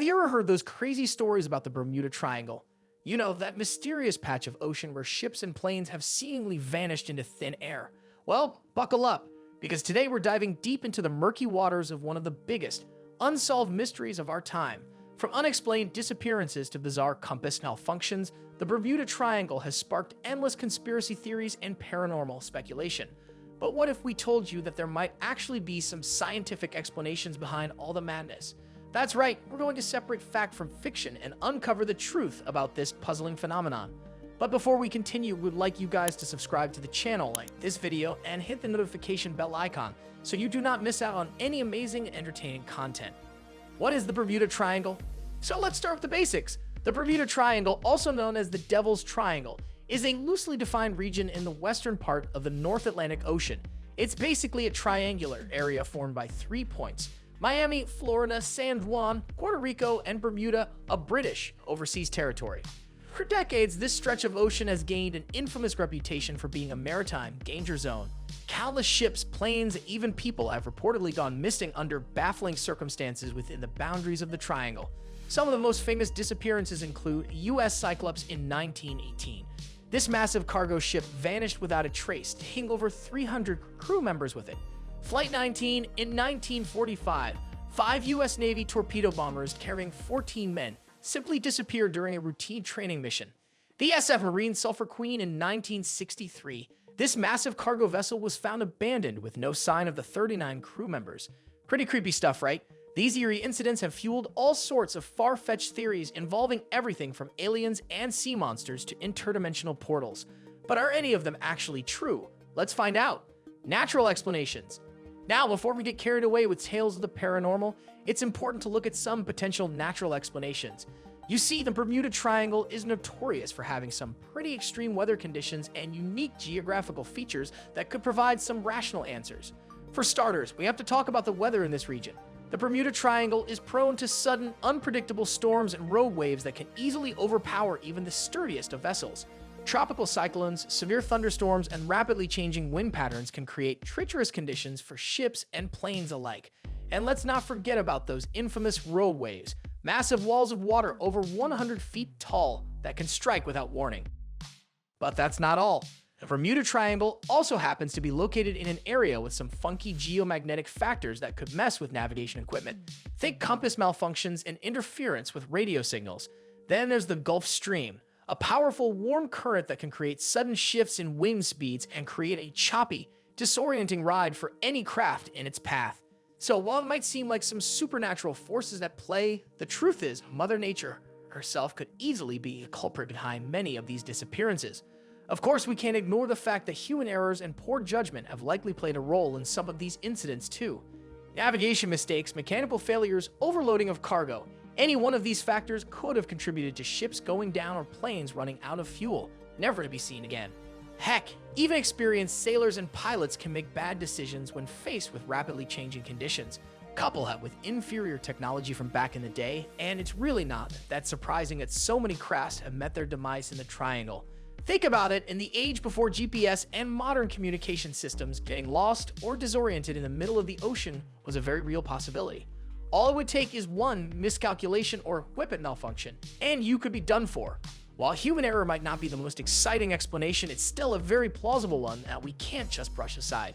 Have you ever heard those crazy stories about the Bermuda Triangle? You know, that mysterious patch of ocean where ships and planes have seemingly vanished into thin air. Well, buckle up, because today we're diving deep into the murky waters of one of the biggest, unsolved mysteries of our time. From unexplained disappearances to bizarre compass malfunctions, the Bermuda Triangle has sparked endless conspiracy theories and paranormal speculation. But what if we told you that there might actually be some scientific explanations behind all the madness? That's right, we're going to separate fact from fiction and uncover the truth about this puzzling phenomenon. But before we continue, we'd like you guys to subscribe to the channel, like this video, and hit the notification bell icon so you do not miss out on any amazing and entertaining content. What is the Bermuda Triangle? So let's start with the basics. The Bermuda Triangle, also known as the Devil's Triangle, is a loosely defined region in the western part of the North Atlantic Ocean. It's basically a triangular area formed by 3 points: Miami, Florida, San Juan, Puerto Rico, and Bermuda, a British overseas territory. For decades, this stretch of ocean has gained an infamous reputation for being a maritime danger zone. Countless ships, planes, and even people have reportedly gone missing under baffling circumstances within the boundaries of the triangle. Some of the most famous disappearances include USS Cyclops in 1918. This massive cargo ship vanished without a trace, taking over 300 crew members with it. Flight 19 in 1945, 5 U.S. Navy torpedo bombers carrying 14 men simply disappeared during a routine training mission. The SF Marine Sulphur Queen in 1963. This massive cargo vessel was found abandoned with no sign of the 39 crew members. Pretty creepy stuff, right? These eerie incidents have fueled all sorts of far-fetched theories involving everything from aliens and sea monsters to interdimensional portals. But are any of them actually true? Let's find out. Natural explanations. Now, before we get carried away with tales of the paranormal, it's important to look at some potential natural explanations. You see, the Bermuda Triangle is notorious for having some pretty extreme weather conditions and unique geographical features that could provide some rational answers. For starters, we have to talk about the weather in this region. The Bermuda Triangle is prone to sudden, unpredictable storms and rogue waves that can easily overpower even the sturdiest of vessels. Tropical cyclones, severe thunderstorms, and rapidly changing wind patterns can create treacherous conditions for ships and planes alike. And let's not forget about those infamous rogue waves, massive walls of water over 100 feet tall that can strike without warning. But that's not all. The Bermuda Triangle also happens to be located in an area with some funky geomagnetic factors that could mess with navigation equipment. Think compass malfunctions and interference with radio signals. Then there's the Gulf Stream, a powerful warm current that can create sudden shifts in wind speeds and create a choppy, disorienting ride for any craft in its path. So while it might seem like some supernatural forces at play, the truth is Mother Nature herself could easily be a culprit behind many of these disappearances. Of course, we can't ignore the fact that human errors and poor judgment have likely played a role in some of these incidents too. Navigation mistakes, mechanical failures, overloading of cargo. Any one of these factors could have contributed to ships going down or planes running out of fuel, never to be seen again. Heck, even experienced sailors and pilots can make bad decisions when faced with rapidly changing conditions. Couple that with inferior technology from back in the day, and it's really not that surprising that so many crafts have met their demise in the Triangle. Think about it, in the age before GPS and modern communication systems, getting lost or disoriented in the middle of the ocean was a very real possibility. All it would take is one miscalculation or equipment malfunction, and you could be done for. While human error might not be the most exciting explanation, it's still a very plausible one that we can't just brush aside.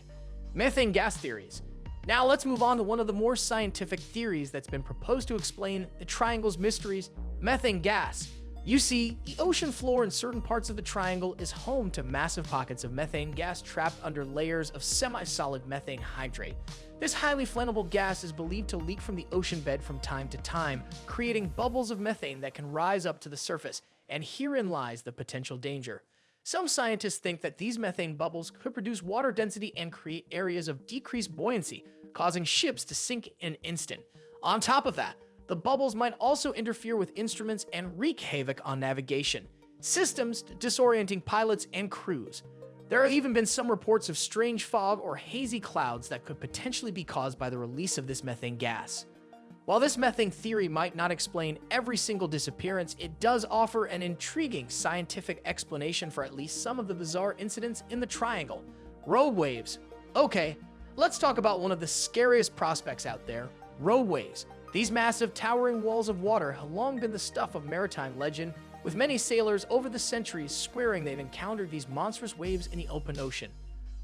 Methane gas theories. Now let's move on to one of the more scientific theories that's been proposed to explain the triangle's mysteries: methane gas. You see, the ocean floor in certain parts of the triangle is home to massive pockets of methane gas trapped under layers of semi-solid methane hydrate. This highly flammable gas is believed to leak from the ocean bed from time to time, creating bubbles of methane that can rise up to the surface, and herein lies the potential danger. Some scientists think that these methane bubbles could produce water density and create areas of decreased buoyancy, causing ships to sink in an instant. On top of that, the bubbles might also interfere with instruments and wreak havoc on navigation systems, disorienting pilots and crews. There have even been some reports of strange fog or hazy clouds that could potentially be caused by the release of this methane gas. While this methane theory might not explain every single disappearance, it does offer an intriguing scientific explanation for at least some of the bizarre incidents in the Triangle. Rogue waves. Okay, let's talk about one of the scariest prospects out there: rogue waves. These massive, towering walls of water have long been the stuff of maritime legend, with many sailors over the centuries swearing they've encountered these monstrous waves in the open ocean.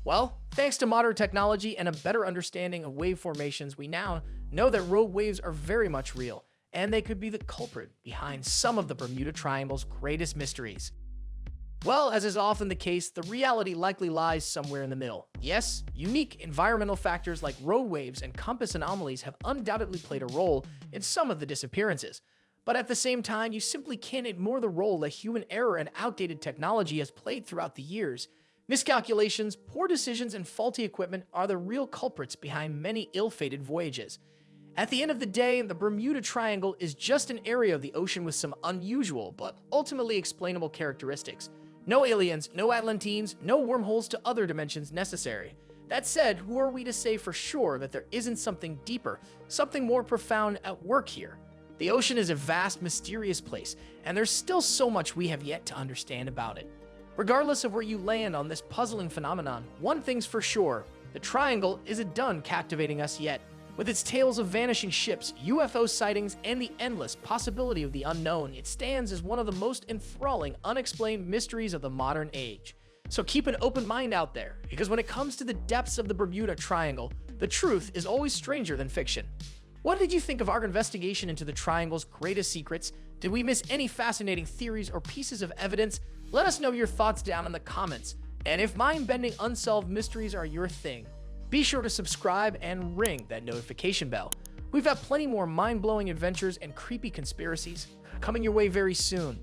Well, thanks to modern technology and a better understanding of wave formations, we now know that rogue waves are very much real, and they could be the culprit behind some of the Bermuda Triangle's greatest mysteries. Well, as is often the case, the reality likely lies somewhere in the middle. Yes, unique environmental factors like rogue waves and compass anomalies have undoubtedly played a role in some of the disappearances. But at the same time, you simply can't ignore the role that human error and outdated technology has played throughout the years. Miscalculations, poor decisions, and faulty equipment are the real culprits behind many ill-fated voyages. At the end of the day, the Bermuda Triangle is just an area of the ocean with some unusual, but ultimately explainable characteristics. No aliens, no Atlanteans, no wormholes to other dimensions necessary. That said, who are we to say for sure that there isn't something deeper, something more profound at work here? The ocean is a vast, mysterious place, and there's still so much we have yet to understand about it. Regardless of where you land on this puzzling phenomenon, one thing's for sure, the Triangle isn't done captivating us yet. With its tales of vanishing ships, UFO sightings, and the endless possibility of the unknown, it stands as one of the most enthralling, unexplained mysteries of the modern age. So keep an open mind out there, because when it comes to the depths of the Bermuda Triangle, the truth is always stranger than fiction. What did you think of our investigation into the Triangle's greatest secrets? Did we miss any fascinating theories or pieces of evidence? Let us know your thoughts down in the comments. And if mind-bending unsolved mysteries are your thing, be sure to subscribe and ring that notification bell. We've got plenty more mind-blowing adventures and creepy conspiracies coming your way very soon.